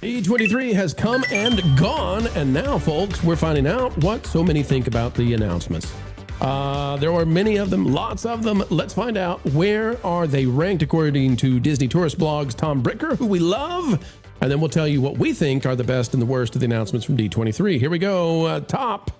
D23 has come and gone, and now, folks, we're finding out what so many think about the announcements. There are many of them, lots of them. Let's find out, where are they ranked according to Disney Tourist Blog's Tom Bricker, who we love, and then we'll tell you what we think are the best and the worst of the announcements from D23. Here we go. Top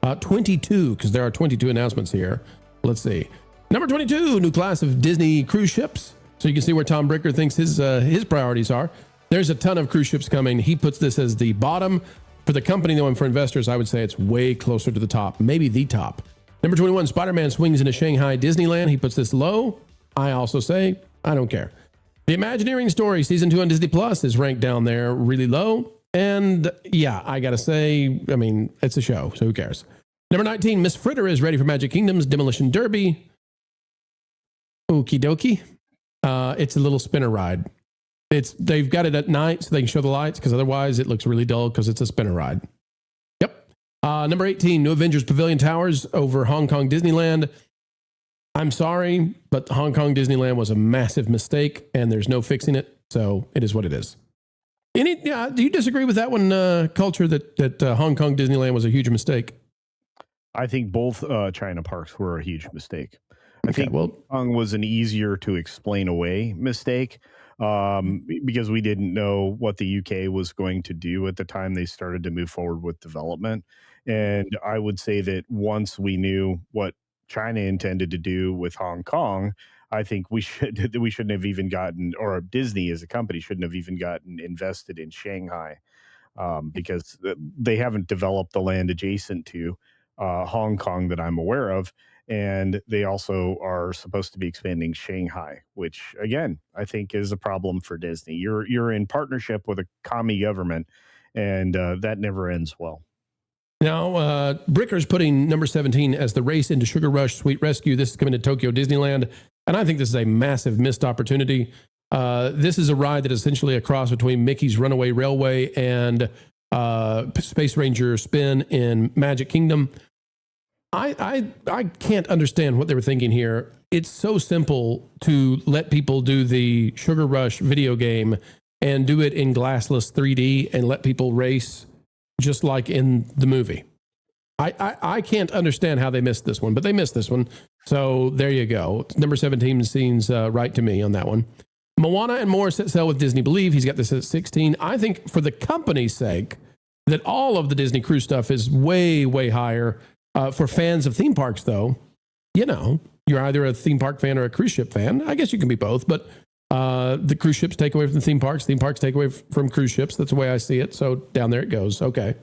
22, because there are 22 announcements here. Let's see. Number 22, new class of Disney cruise ships. So you can see where Tom Bricker thinks his priorities are. There's a ton of cruise ships coming. He puts this as the bottom. For the company, though, and for investors, I would say it's way closer to the top, maybe the top. Number 21, Spider-Man swings into Shanghai Disneyland. He puts this low. I also say, I don't care. The Imagineering Story Season 2 on Disney Plus is ranked down there really low. And yeah, I got to say, I mean, it's a show, so who cares? Number 19, Miss Fritter is ready for Magic Kingdom's Demolition Derby. Okie dokie. It's a little spinner ride. They've got it at night so they can show the lights, because otherwise it looks really dull because it's a spinner ride. Yep. Number 18, New Avengers Pavilion Towers over Hong Kong Disneyland. I'm sorry, but Hong Kong Disneyland was a massive mistake and there's no fixing it. So it is what it is. Do you disagree with that one, Culture, that Hong Kong Disneyland was a huge mistake? I think both China parks were a huge mistake. I think Hong Kong was an easier to explain away mistake. Because we didn't know what the UK was going to do at the time they started to move forward with development. And I would say that once we knew what China intended to do with Hong Kong, I think we shouldn't have even gotten, or Disney as a company shouldn't have even gotten invested in Shanghai, because they haven't developed the land adjacent to Hong Kong that I'm aware of. And they also are supposed to be expanding Shanghai, which, again, I think is a problem for Disney. You're in partnership with a commie government, and that never ends well. Now, Bricker's putting number 17 as the race into Sugar Rush Sweet Rescue. This is coming to Tokyo Disneyland, and I think this is a massive missed opportunity. This is a ride that is essentially a cross between Mickey's Runaway Railway and Space Ranger Spin in Magic Kingdom. I can't understand what they were thinking here. It's so simple to let people do the Sugar Rush video game and do it in glassless 3D and let people race just like in the movie. I can't understand how they missed this one, but they missed this one. So there you go. Number 17 seems right to me on that one. Moana and more set sail with Disney Believe. He's got this at 16. I think for the company's sake that all of the Disney cruise stuff is way, way higher. For fans of theme parks, though, you're either a theme park fan or a cruise ship fan. I guess you can be both, but the cruise ships take away from the theme parks take away from cruise ships. That's the way I see it. So down there it goes. Okay.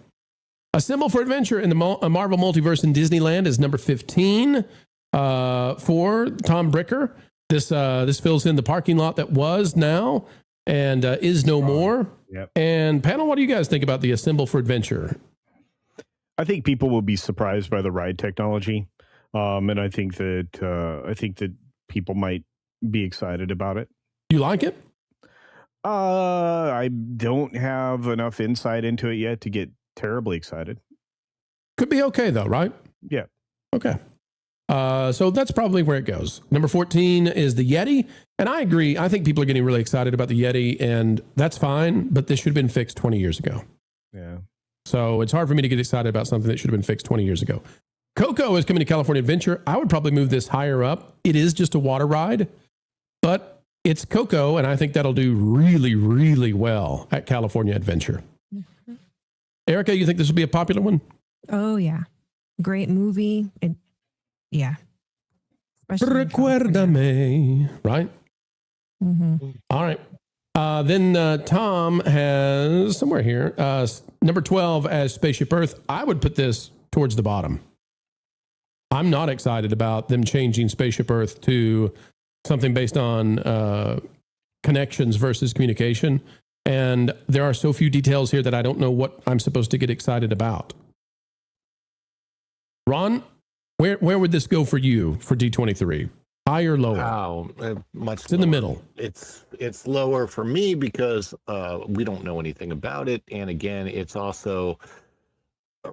A Symbol for Adventure in the Marvel Multiverse in Disneyland is number 15 for Tom Bricker. This fills in the parking lot that was now and is no more. Yep. And panel, what do you guys think about the A Symbol for Adventure? I think people will be surprised by the ride technology, and I think that people might be excited about it. You like it? I don't have enough insight into it yet to get terribly excited. Could be okay though, right? Yeah. Okay. So that's probably where it goes. Number 14 is the Yeti, and I agree. I think people are getting really excited about the Yeti, and that's fine. But this should have been fixed 20 years ago. Yeah. So it's hard for me to get excited about something that should have been fixed 20 years ago. Coco is coming to California Adventure. I would probably move this higher up. It is just a water ride, but it's Coco, and I think that'll do really, really well at California Adventure. Mm-hmm. Erika, you think this will be a popular one? Oh, yeah. Great movie. Yeah. Recuérdame, right? Mm-hmm. All right. Then Tom has somewhere here, number 12 as Spaceship Earth. I would put this towards the bottom. I'm not excited about them changing Spaceship Earth to something based on connections versus communication. And there are so few details here that I don't know what I'm supposed to get excited about. Ron, where would this go for you for D23? Higher, lower? Oh, much. It's in the middle. It's lower for me because we don't know anything about it, and again, it's also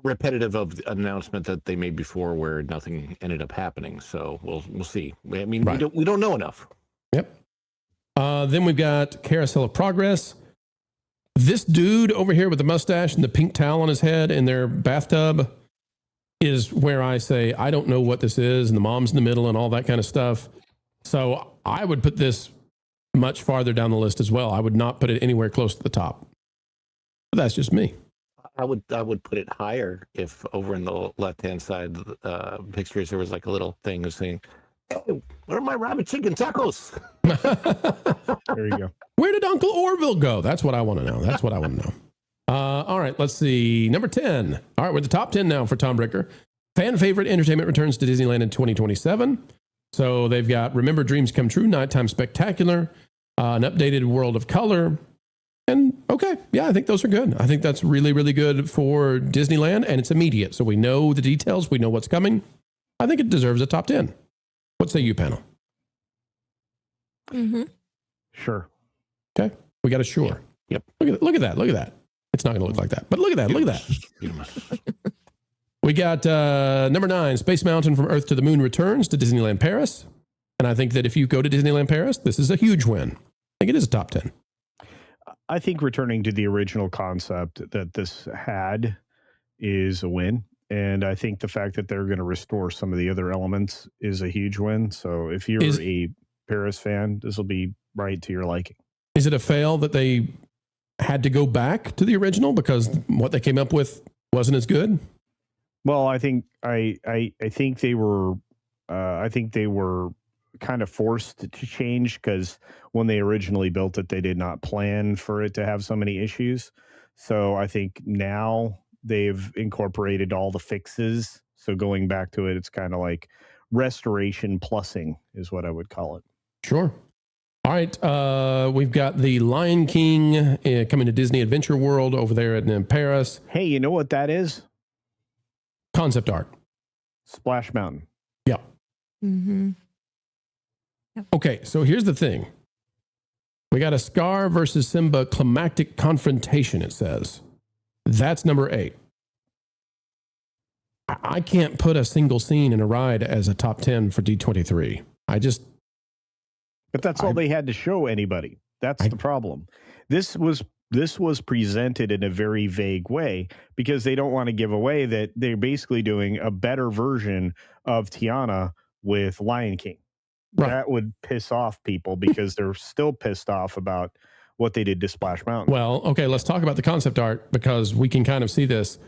repetitive of the announcement that they made before, where nothing ended up happening. So we'll see. I mean, right. we don't know enough. Yep. Then we've got Carousel of Progress. This dude over here with the mustache and the pink towel on his head in their bathtub is where I say, I don't know what this is. And the mom's in the middle and all that kind of stuff. So I would put this much farther down the list as well. I would not put it anywhere close to the top. But that's just me. I would put it higher if over in the left-hand side pictures there was like a little thing saying, "Hey, where are my rabbit chicken tacos?" There you go. Where did Uncle Orville go? That's what I want to know. That's what I want to know. All right, let's see. Number 10. All right, we're at the top 10 now for Tom Ricker. Fan favorite entertainment returns to Disneyland in 2027. So they've got Remember Dreams Come True, Nighttime Spectacular, an updated World of Color. And okay, yeah, I think those are good. I think that's really, really good for Disneyland, and it's immediate. So we know the details. We know what's coming. I think it deserves a top 10. What say you, panel? Mm-hmm. Sure. Okay, we got a sure. Yep. Look at that. It's not going to look like that, but look at that. We got number 9, Space Mountain from Earth to the Moon returns to Disneyland Paris. And I think that if you go to Disneyland Paris, this is a huge win. I think it is a top 10. I think returning to the original concept that this had is a win. And I think the fact that they're going to restore some of the other elements is a huge win. So if you're a Paris fan, this will be right to your liking. Is it a fail that they had to go back to the original because what they came up with wasn't as good? Well, I think I think they were kind of forced to change because when they originally built it, they did not plan for it to have so many issues. So I think now they've incorporated all the fixes. So going back to it, it's kind of like restoration plussing is what I would call it. Sure. All right. We've got the Lion King coming to Disney Adventure World over there in Paris. Hey, you know what that is? Concept art. Splash Mountain. Yeah. Mm-hmm. Okay, so here's the thing. We got a Scar versus Simba climactic confrontation, it says. That's number 8. I can't put a single scene in a ride as a top 10 for D23. But that's all they had to show anybody. That's the problem. This was presented in a very vague way because they don't want to give away that they're basically doing a better version of Tiana with Lion King. Right. That would piss off people because they're still pissed off about what they did to Splash Mountain. Well, okay, let's talk about the concept art because we can kind of see this.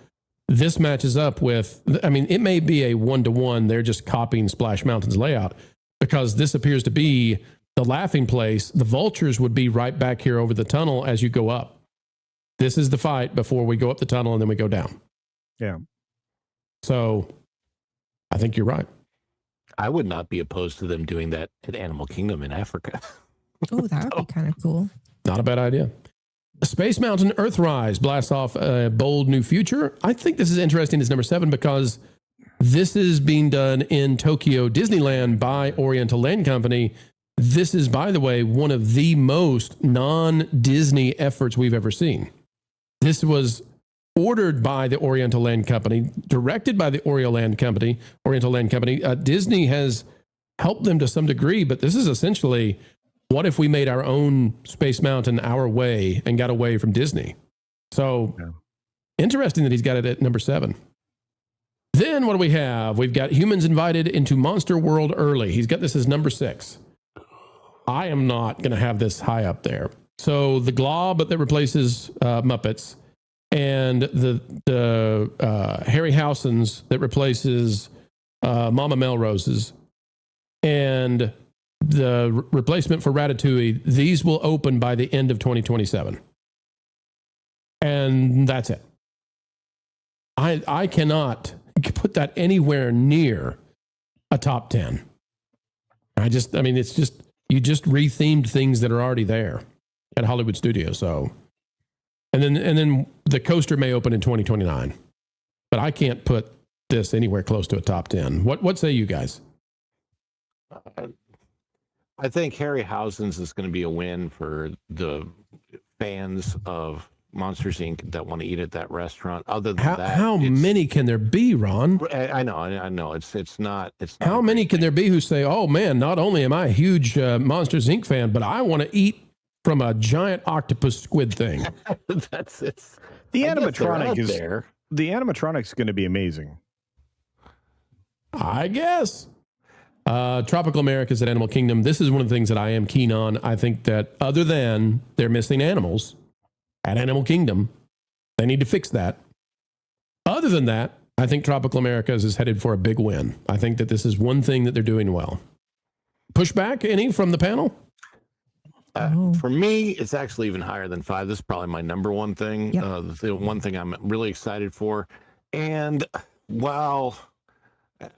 This matches up with, I mean, it may be a 1-to-1. They're just copying Splash Mountain's layout because this appears to be the laughing place. The vultures would be right back here over the tunnel as you go up. This is the fight before we go up the tunnel and then we go down. Yeah. So I think you're right. I would not be opposed to them doing that at Animal Kingdom in Africa. Oh, that would be kind of cool. Not a bad idea. Space Mountain Earthrise blasts off a bold new future. I think this is interesting as number 7 because this is being done in Tokyo Disneyland by Oriental Land Company. This is, by the way, one of the most non-Disney efforts we've ever seen. This was ordered by the Oriental Land Company, directed by the Oriental Land Company. Disney has helped them to some degree, but this is essentially, what if we made our own Space Mountain our way and got away from Disney? So interesting that he's got it at number 7. Then what do we have? We've got Humans Invited into Monster World early. He's got this as number 6. I am not going to have this high up there. So the Glob that replaces Muppets, and the Harryhausen's that replaces Mama Melrose's, and the replacement for Ratatouille, these will open by the end of 2027. And that's it. I cannot put that anywhere near a top 10. It's just, you just rethemed things that are already there at Hollywood Studios. So, and then the coaster may open in 2029, but I can't put this anywhere close to a top 10. What say you guys? I think Harryhausen's is going to be a win for the fans of Monsters Inc. that want to eat at that restaurant. Other than that, how many can there be, Ron? I know. It's not. How many can there be who say, "Oh man, not only am I a huge Monsters Inc. fan, but I want to eat from a giant octopus squid thing. That's it. The animatronic's going to be amazing. I guess. Tropical Americas at Animal Kingdom. This is one of the things that I am keen on. I think that other than they're missing animals at Animal Kingdom, they need to fix that. Other than that, I think Tropical Americas is headed for a big win. I think that this is one thing that they're doing well. Pushback any from the panel? For me, it's actually even higher than 5. This is probably my number one thing. Yep. The one thing I'm really excited for. And while I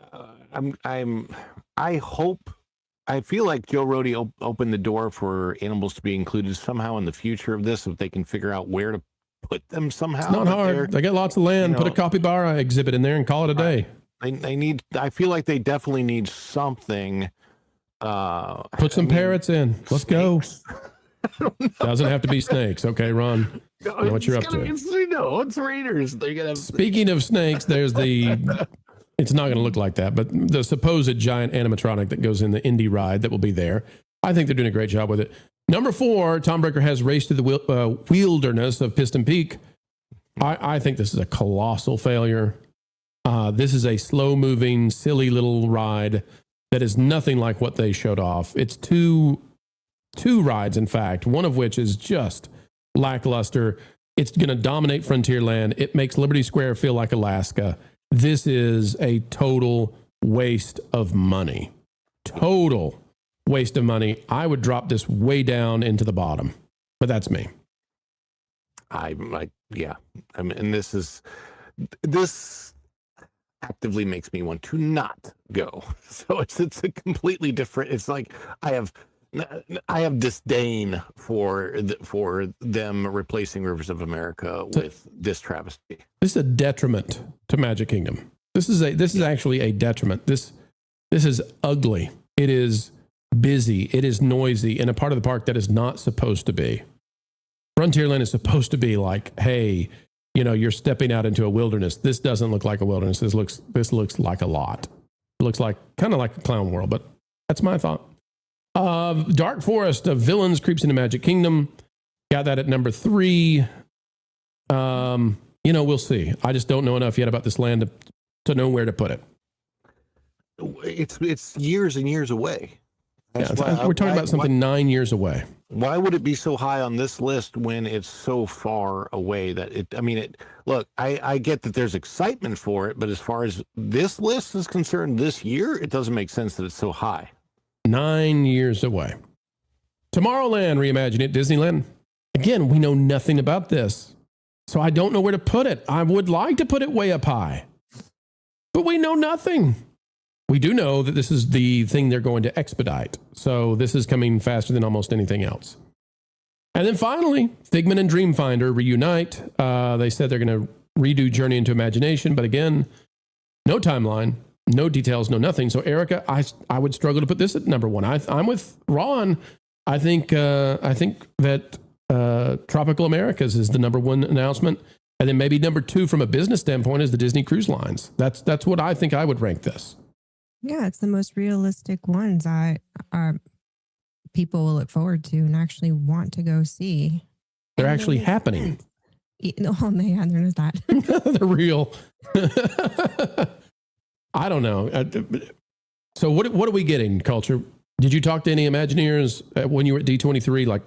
feel like Joe Rohde opened the door for animals to be included somehow in the future of this, if they can figure out where to put them somehow. It's not hard. They got lots of land. Put a capybara exhibit in there and call it a day. I feel like they definitely need something. Put some parrots in. Let's go. Doesn't have to be snakes. Okay, Ron. Know what you're up to. It's raiders. They're gonna. Speaking of snakes, there's the. It's not going to look like that, but the supposed giant animatronic that goes in the Indy ride that will be there. I think they're doing a great job with it. Number 4, Tom Breaker has Race to the Wilderness of Piston Peak. I think this is a colossal failure. This is a slow-moving, silly little ride that is nothing like what they showed off. It's two rides, in fact, one of which is just lackluster. It's going to dominate Frontierland. It makes Liberty Square feel like Alaska. This is a total waste of money. Total waste of money. I would drop this way down into the bottom, but that's me. Yeah. I mean, this actively makes me want to not go. So it's a completely different. It's like I have disdain for them replacing Rivers of America with this travesty. This is a detriment to Magic Kingdom. This is actually a detriment. This is ugly. It is busy. It is noisy in a part of the park that is not supposed to be. Frontierland is supposed to be like, hey, you're stepping out into a wilderness. This doesn't look like a wilderness. This looks like a lot. It looks like kind of like a clown world, but that's my thought. Dark Forest of Villains creeps into Magic Kingdom. Got that at number 3. We'll see. I just don't know enough yet about this land to know where to put it. It's years and years away. We're talking about something 9 years away. Why would it be so high on this list when it's so far away look, I get that there's excitement for it, but as far as this list is concerned this year, it doesn't make sense that it's so high. 9 years away. Tomorrowland Reimagine at Disneyland. Again, we know nothing about this, so I don't know where to put it. I would like to put it way up high, but we know nothing. We do know that this is the thing they're going to expedite, so this is coming faster than almost anything else. And then finally, Figment and Dreamfinder reunite. They said they're going to redo Journey into Imagination, but again, no timeline. No details, no nothing. So, Erika, I would struggle to put this at number 1. I'm with Ron. I think that Tropical Americas is the number 1 announcement, and then maybe number 2 from a business standpoint is the Disney Cruise Lines. That's what I think I would rank this. Yeah, it's the most realistic ones people will look forward to and actually want to go see. They're actually happening. Oh man, there's that. They're real. I don't know. So what are we getting, Culture? Did you talk to any Imagineers when you were at D23? Like,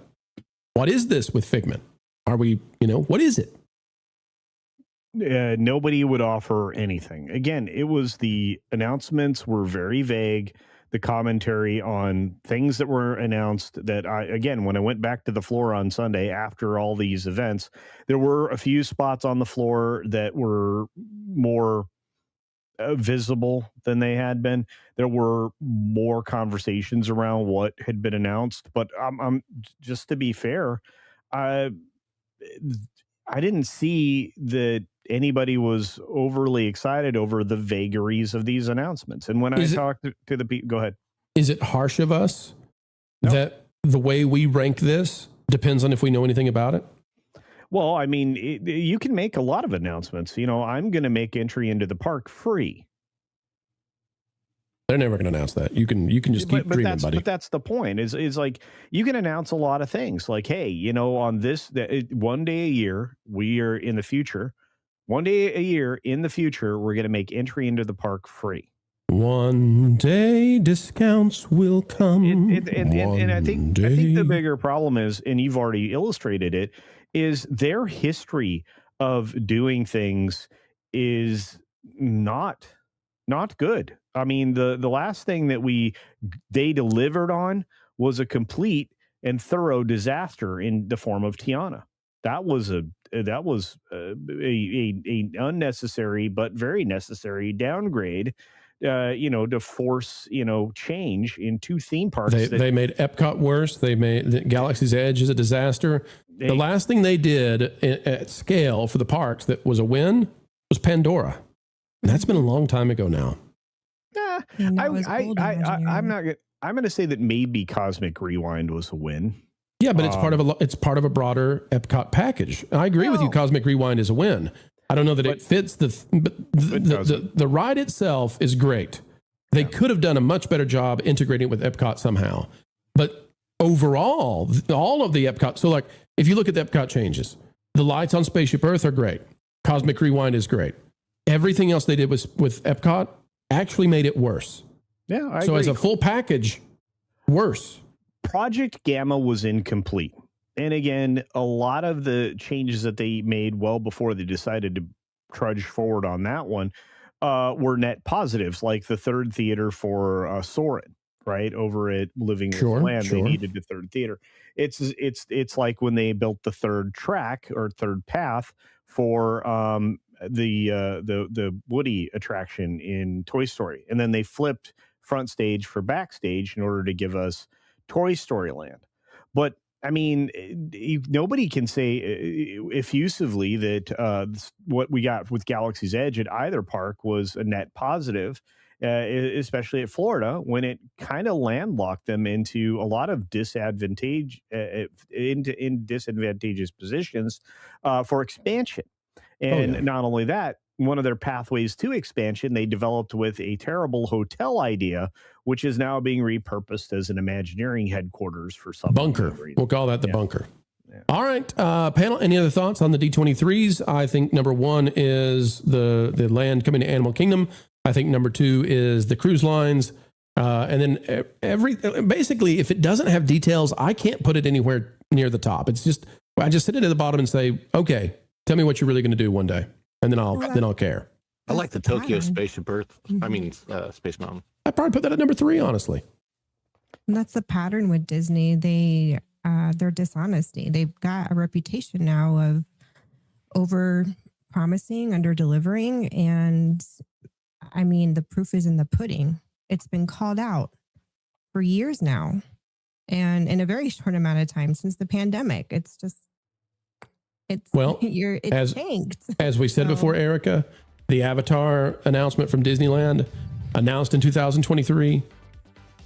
what is this with Figment? Are we, what is it? Nobody would offer anything. Again, the announcements were very vague. The commentary on things that were announced when I went back to the floor on Sunday after all these events, there were a few spots on the floor that were more visible than they had been. There were more conversations around what had been announced, but I'm just to be fair, I didn't see that anybody was overly excited over the vagaries of these announcements. And when I talked to the people, go ahead. Is it harsh of us that the way we rank this depends on if we know anything about it? Well, I mean, you can make a lot of announcements. I'm going to make entry into the park free. They're never going to announce that. You can just keep dreaming, buddy. But that's the point. Is like you can announce a lot of things. Like, hey, on this one day a year, we are in the future. One day a year in the future, we're going to make entry into the park free. One day discounts will come. And I think the bigger problem is, and you've already illustrated it, is their history of doing things is not good. I mean, the last thing that they delivered on was a complete and thorough disaster in the form of Tiana. That was a unnecessary but very necessary downgrade. To force change in two theme parks. They made Epcot worse. They made Galaxy's Edge is a disaster. The last thing they did at scale for the parks that was a win was Pandora. That's been a long time ago now. I'm going to say that maybe Cosmic Rewind was a win. Yeah, but it's part of a broader Epcot package. I agree with you. Cosmic Rewind is a win. I don't know that it fits the ride itself is great. They could have done a much better job integrating it with Epcot somehow. But overall, all of the Epcot. So like, if you look at the Epcot changes, the lights on Spaceship Earth are great. Cosmic Rewind is great. Everything else they did with Epcot actually made it worse. Yeah, I agree. As a full package, worse. Project Gamma was incomplete. And again, a lot of the changes that they made well before they decided to trudge forward on that one were net positives, like the third theater for Soarin', right? Over at Living with Land, they needed the third theater. It's like when they built the third track or third path for the Woody attraction in Toy Story, and then they flipped front stage for backstage in order to give us Toy Story Land. But I mean, nobody can say effusively that what we got with Galaxy's Edge at either park was a net positive, especially at Florida, when it kind of landlocked them into a lot of disadvantageous positions for expansion. And not only that, one of their pathways to expansion they developed with a terrible hotel idea, which is now being repurposed as an Imagineering headquarters for some bunker. We'll call that the bunker. Yeah. All right, panel. Any other thoughts on the D23s? I think number one is the land coming to Animal Kingdom. I think number two is the cruise lines. And then basically, if it doesn't have details, I can't put it anywhere near the top. It's just, I just sit it at the bottom and say, okay, tell me what you're really going to do one day. And then I'll care. I like the Tokyo Spaceship Earth. I mean, Space Mountain. I'd probably put that at number 3, honestly. And that's the pattern with Disney. Their dishonesty. They've got a reputation now of over promising, under delivering. And I mean, the proof is in the pudding. It's been called out for years now. And in a very short amount of time since the pandemic, it's tanked. As we said before, Erika, the Avatar announcement from Disneyland announced in 2023,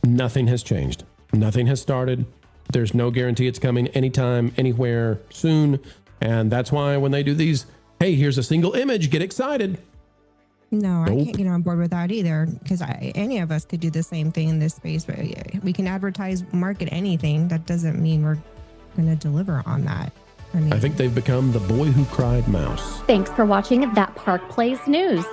nothing has changed. Nothing has started. There's no guarantee it's coming anytime, anywhere soon. And that's why when they do these, hey, here's a single image, get excited. No, I can't get on board with that either, because any of us could do the same thing in this space. But we can advertise, market anything. That doesn't mean we're going to deliver on that. I think they've become the boy who cried mouse. Thanks for watching That Park Plays News.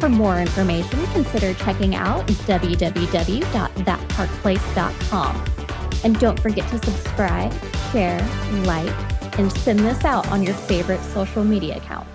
For more information, consider checking out www.thatparkplace.com. And don't forget to subscribe, share, like, and send this out on your favorite social media accounts.